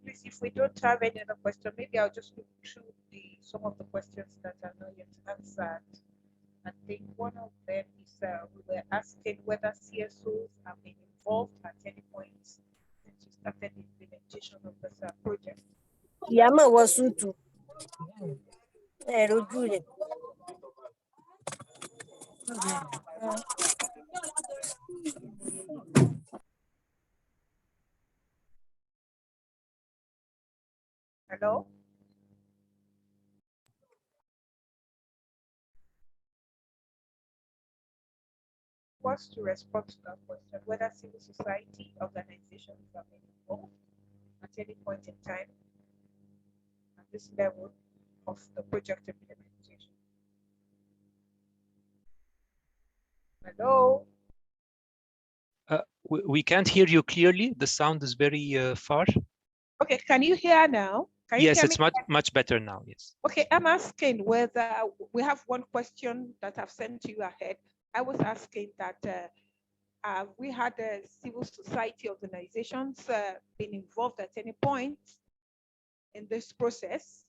Please, if we don't have any other question, maybe I'll just look through some of the questions that are not yet answered. I think one of them is we were asking whether CSOs have been involved at any point since you started the implementation of this project. Yama Wasutu. Hello? Was to respond to that question, whether civil society organizations have been involved at any point in time at this level of the project implementation. Hello? We can't hear you clearly. The sound is very far. Okay, can you hear now? Can you yes, hear it's me? much better now, yes. Okay, I'm asking whether we have one question that I've sent to you ahead. I was asking that we had civil society organizations been involved at any point in this process?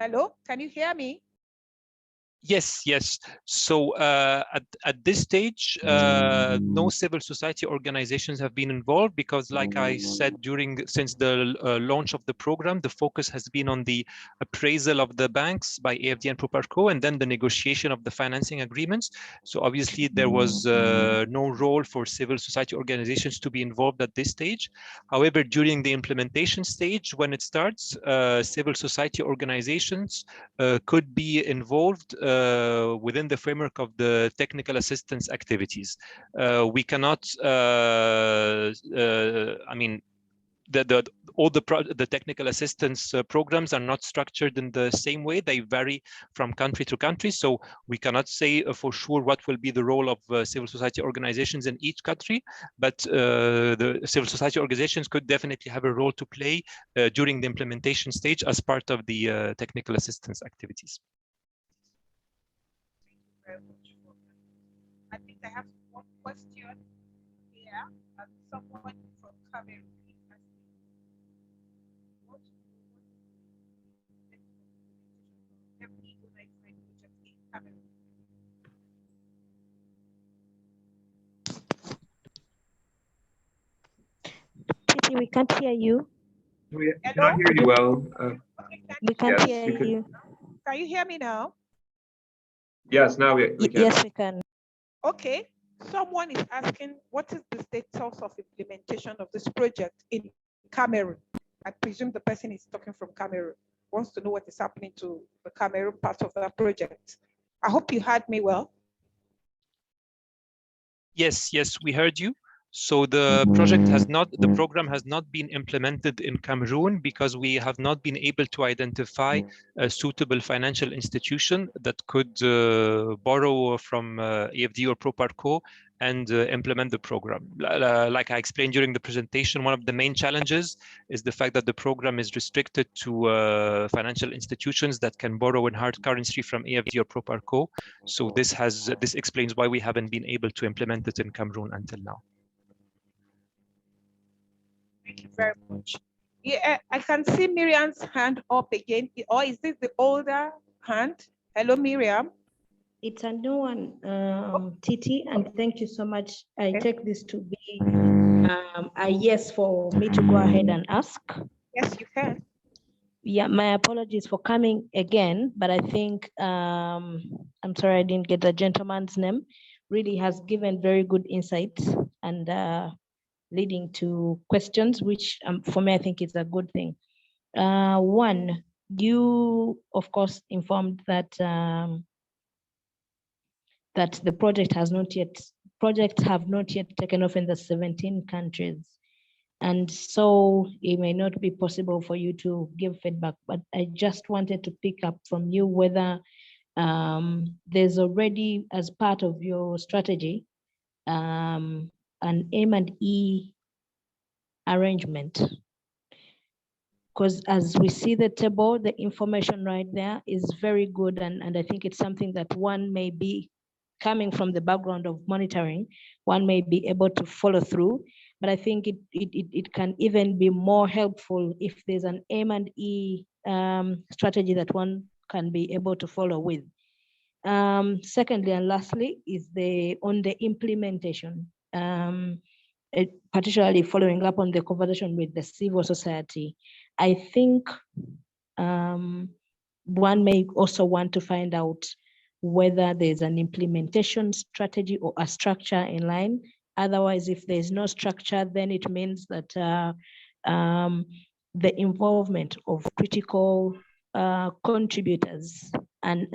Hello, can you hear me? Yes, yes. So at this stage, no civil society organizations have been involved because, like I said, since the launch of the program, the focus has been on the appraisal of the banks by AFD and Proparco, and then the negotiation of the financing agreements. So obviously there was no role for civil society organizations to be involved at this stage. However, during the implementation stage, when it starts, civil society organizations could be involved within the framework of the technical assistance activities. We cannot, I mean, all the technical assistance programs are not structured in the same way. They vary from country to country. So we cannot say for sure what will be the role of civil society organizations in each country, but the civil society organizations could definitely have a role to play during the implementation stage as part of the technical assistance activities. I think I have one question here. Someone from Cameroon. Titi, we can't hear you. We cannot hear you well. We can't yes, hear you could, you. Can you hear me now? Yes, now we can. Yes, we can. Okay. Someone is asking, what is the status of implementation of this project in Cameroon? I presume the person is talking from Cameroon, wants to know what is happening to the Cameroon part of that project. I hope you heard me well. Yes, yes, we heard you. So the program has not been implemented in Cameroon because we have not been able to identify a suitable financial institution that could borrow from AFD or Proparco and implement the program. Like I explained during the presentation, one of the main challenges is the fact that the program is restricted to financial institutions that can borrow in hard currency from AFD or Proparco. So this explains why we haven't been able to implement it in Cameroon until now. Thank you very much. Yeah, I can see Miriam's hand up again. Or is this the older hand? Hello, Miriam. It's a new one, Titi, and thank you so much. I take this to be a yes for me to go ahead and ask. Yes, you can. Yeah, my apologies for coming again, but I think, I'm sorry I didn't get the gentleman's name, really has given very good insights and leading to questions, which for me, I think is a good thing. One, you, of course, informed that that the projects have not yet taken off in the 17 countries. And so it may not be possible for you to give feedback, but I just wanted to pick up from you whether there's already, as part of your strategy, an M&E arrangement. Because as we see the table, the information right there is very good. And I think it's something that one may be coming from the background of monitoring, one may be able to follow through. But I think it can even be more helpful if there's an M&E strategy that one can be able to follow with. Secondly, and lastly, is on the implementation, particularly following up on the conversation with the civil society. I think one may also want to find out whether there's an implementation strategy or a structure in line. Otherwise, if there's no structure, then it means that the involvement of critical contributors and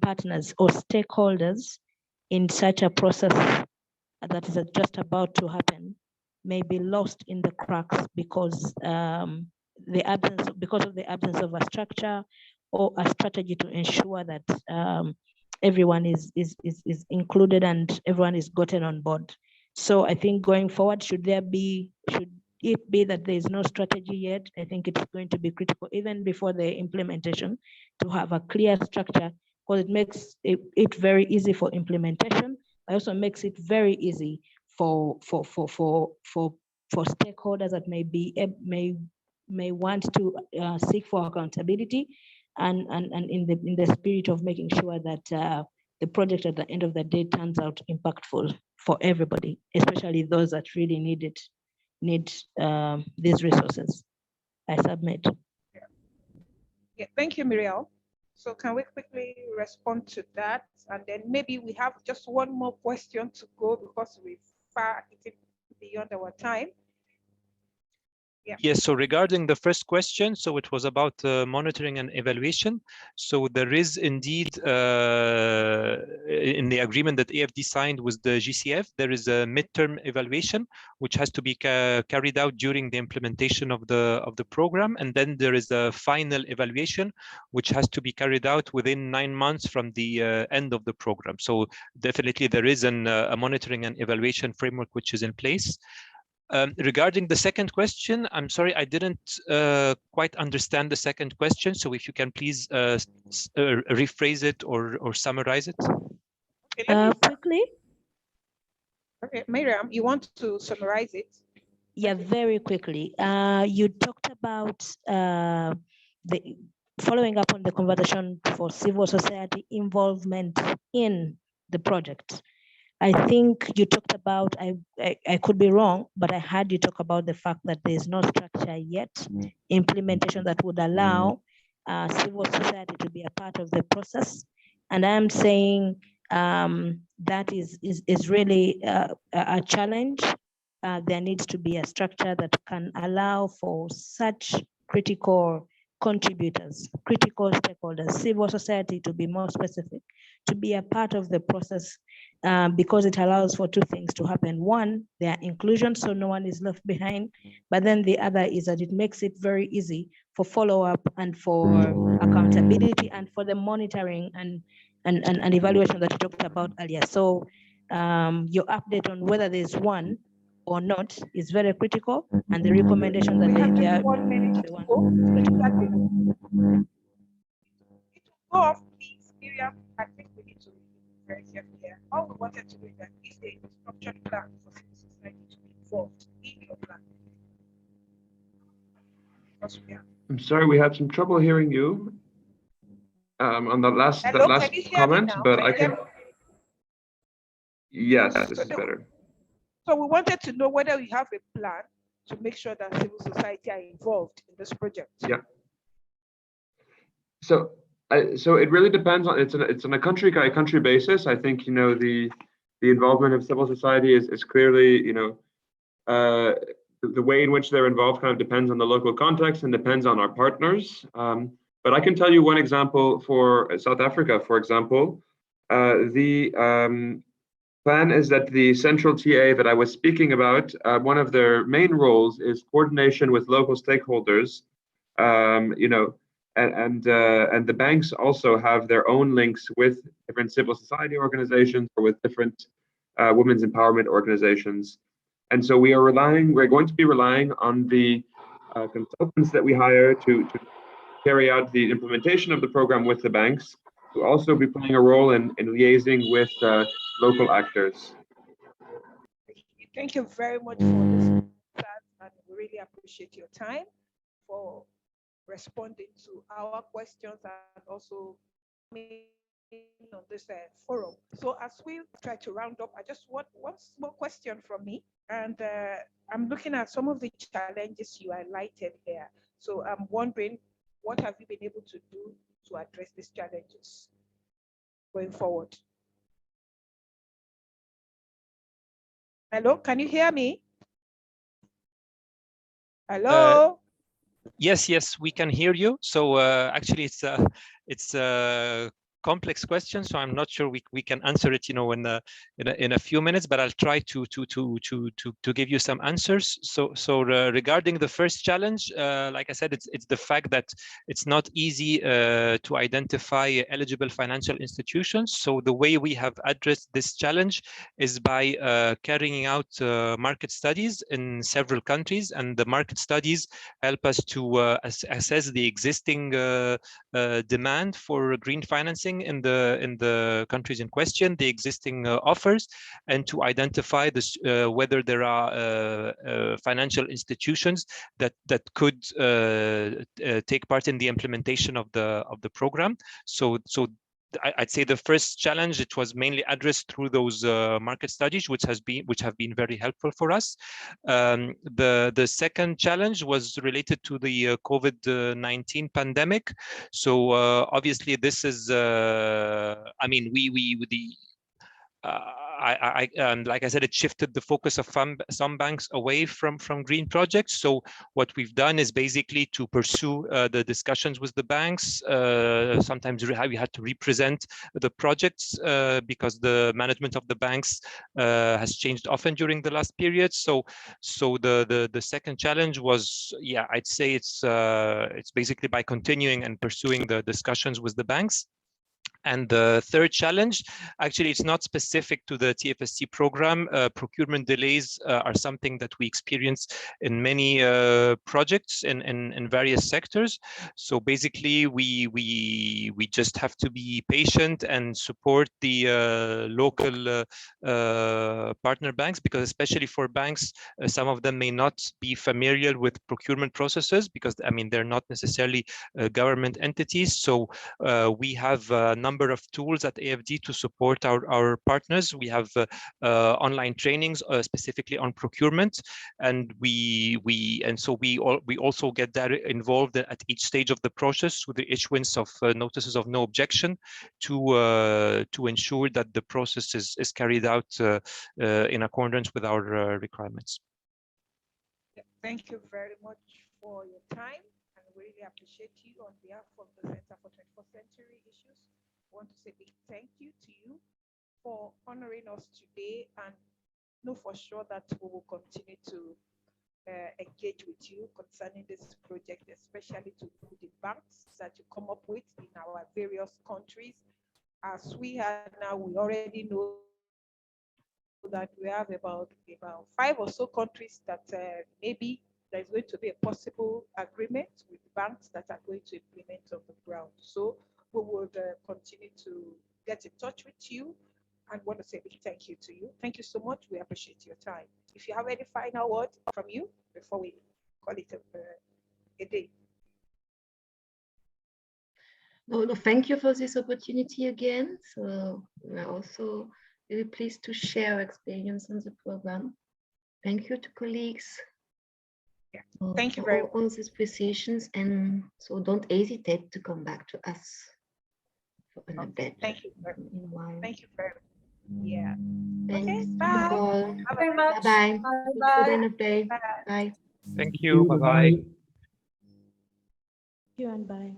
partners or stakeholders in such a process that is just about to happen may be lost in the cracks because of the absence of a structure or a strategy to ensure that everyone is included and everyone is gotten on board. So I think going forward, should it be that there is no strategy yet, I think it's going to be critical even before the implementation to have a clear structure, because it makes it very easy for implementation. It also makes it very easy for stakeholders that may want to seek for accountability and in the spirit of making sure that the project at the end of the day turns out impactful for everybody, especially those that really need these resources. I submit. Yeah, thank you, Muriel. So can we quickly respond to that? And then maybe we have just one more question to go because we've far beyond our time. Yeah. Yes, so regarding the first question, so it was about monitoring and evaluation. So there is indeed in the agreement that AFD signed with the GCF, there is a midterm evaluation which has to be carried out during the implementation of the program, and then there is a final evaluation which has to be carried out within 9 months from the end of the program. So definitely there is a monitoring and evaluation framework which is in place. Regarding the second question, I'm sorry, I didn't quite understand the second question. So if you can please rephrase it or summarize it. Quickly. Okay, Miriam, you want to summarize it? Yeah, very quickly. You talked about the following up on the conversation for civil society involvement in the project. I think you talked about, I could be wrong, but I heard you talk about the fact that there's no structure yet, implementation that would allow civil society to be a part of the process. And I'm saying that is really a challenge. There needs to be a structure that can allow for such critical contributors, critical stakeholders, civil society to be more specific, to be a part of the process, because it allows for two things to happen. One, their inclusion, so no one is left behind. But then the other is that it makes it very easy for follow-up and for accountability and for the monitoring and evaluation that you talked about earlier. So your update on whether there's one or not is very critical, and the recommendation that they have. Go off, please, Miriam. I think we need to be very careful here. All we wanted to do is that is a structured plan for civil society to be involved in your plan. I'm sorry, we had some trouble hearing you on the last comment, but I can. Yes, this is better. So we wanted to know whether we have a plan to make sure that civil society are involved in this project. Yeah. So it really depends on, it's on a country by country basis. I think, you know, the involvement of civil society is clearly, you know, the way in which they're involved kind of depends on the local context and depends on our partners. But I can tell you one example for South Africa, for example. The plan is that the central TA that I was speaking about, one of their main roles is coordination with local stakeholders, you know, and the banks also have their own links with different civil society organizations or with different women's empowerment organizations. And so we're going to be relying on the consultants that we hire to carry out the implementation of the program with the banks, to also be playing a role in liaising with local actors. Thank you very much for this, and we really appreciate your time for responding to our questions and also on this forum. So as we try to round up, I just want one small question from me, and I'm looking at some of the challenges you highlighted here. So I'm wondering, what have you been able to do to address these challenges going forward? Hello, can you hear me? Hello? Yes, we can hear you. So actually, it's a complex question, so I'm not sure we can answer it, you know, in a few minutes. But I'll try to give you some answers. So regarding the first challenge, like I said, it's the fact that it's not easy to identify eligible financial institutions. So the way we have addressed this challenge is by carrying out market studies in several countries, and the market studies help us to assess the existing demand for green financing existing in the countries in question, the existing offers, and to identify this whether there are financial institutions that could take part in the implementation of the program. So I'd say the first challenge, it was mainly addressed through those market studies, which have been very helpful for us. The second challenge was related to the COVID-19 pandemic. So obviously this is, I mean, like I said, it shifted the focus of some banks away from green projects. So what we've done is basically to pursue the discussions with the banks. Sometimes we had to represent the projects because the management of the banks has changed often during the last period. So the second challenge was, yeah, I'd say it's basically by continuing and pursuing the discussions with the banks. And the third challenge, actually, it's not specific to the TFSC program. Procurement delays are something that we experience in many projects in various sectors. So basically, we just have to be patient and support the local partner banks, because especially for banks, some of them may not be familiar with procurement processes, because I mean they're not necessarily government entities. So we have a number of tools at AFD to support our partners. We have online trainings specifically on procurement, and we also get that involved at each stage of the process with the issuance of notices of no objection to ensure that the process is carried out in accordance with our requirements. Thank you very much for your time, and we really appreciate you on behalf of the Center for 21st Century Issues. I want to say a big thank you to you for honoring us today, and know for sure that we will continue to engage with you concerning this project, especially to the banks that you come up with in our various countries. As we are now, we already know that we have about 5 or so countries that maybe there's going to be a possible agreement with banks that are going to implement on the ground. So we will continue to get in touch with you, and want to say a big thank you to you. Thank you so much. We appreciate your time. If you have any final word from you before we call it a day. No, thank you for this opportunity again. So we're also very pleased to share our experience on the program. Thank you to colleagues. Yeah. Thank you very much. All these precisions, and so don't hesitate to come back to us for an update. Thank you very much. Thank you very much. Yeah. Thanks. Okay, bye. Bye. Very much. Bye. Bye. Good update. Bye. Thank you. Bye-bye. Thank you and bye.